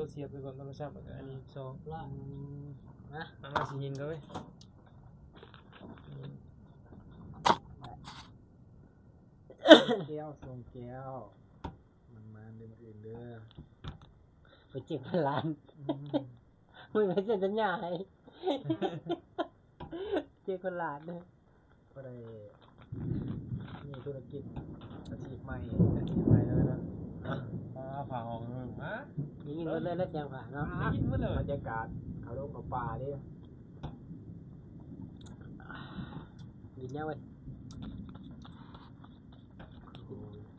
ตัวเสียบไปก่อนโทรศัพท์อันนี้ซองล่างนะมาสิหินก็เว้ยแก้วทรงแก้วมันมาเดินมาอื่นเด้อไปเจ็บร้านมึงไม่เซ็นสัญญาให้เจ็บคนหลานเนี่ยก็ได้มีธุรกิจอาชีพใหม่แล้วนะผ่าออกเลยฮะยิงเงินเลยแล้วแจงผ่านเนาะยิงมาเลยบรรยากาศเขาลงกับป่าดิยิงเนี่ยเว้ย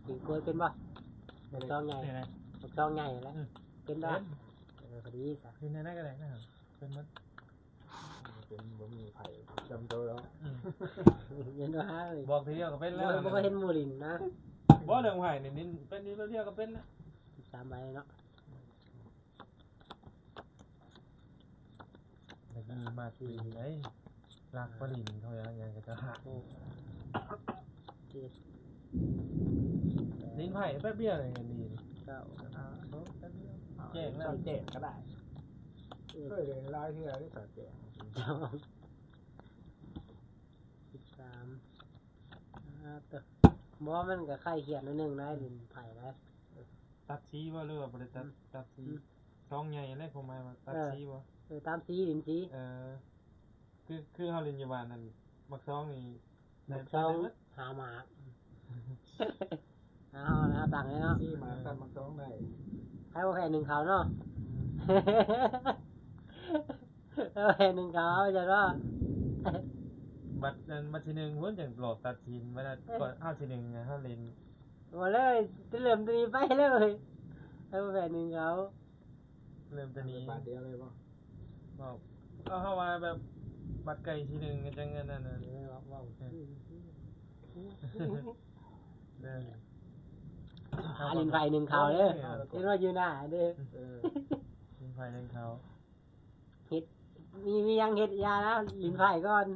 กินกล้วยเป็นป่ะซองใหญ่ซองใหญ่แล้วเป็นได้พอดีค่ะเป็นได้ก็ได้นะครับเป็นมัดเป็นบ่มีไผ่จำตัวแล้วยันว่าบอกทีเดียวก็เป็นแล้วบ่เห็นมูลินนะบ่เรื่องไผ่นี่เป็นทีเดียวก็เป็นแล้ว3ใบเนาะมาปีไอ้รักปรินเขาอย่างก็จะหักลิ้นไผ่แป๊บเดียวเลยกันดีแจกแล้วแจกก็ได้เคยเลยไล่ที่เราได้สักแจก13บ่มันก็ไข่เขียนนิดนึงได้ลิ้นไผ่ได้ตัดสีว่าเรือบ่ได้ตัดสีช่องใหญ่อะไรผมมาตัดสีบ่ตามสีลิ้นสีคือเฮาเรียนอยู่บ้านนั่นมักซองนี่มักซองหาหมาเอานะต่างเลยเนาะสีมากันมักซองได้ให้บ่แพ้1เขาเนาะแพ้1เขาจะว่าบัดนั้นบัดที่1เพิ่นจังหลอกตัดสินบัดนั้นก่อนเฮาสิ1เฮาเล่นบ่เลยจะเริ่มตัวนี้ไปเลยให้บ่แพ้1เขาเริ่มตัวนี้บาทเดียวเลยบ่ก็เฮาว่าแบบบัดไก่ที่1จังนั้นน่ะว้าวลิ้นไผ่1เขาเด้อเห็นว่าอยู่หน้าเด้อลิ้นไผ่1เขาเฮ็ดมียังเฮ็ดยานะลิ้นไผ่ก่อน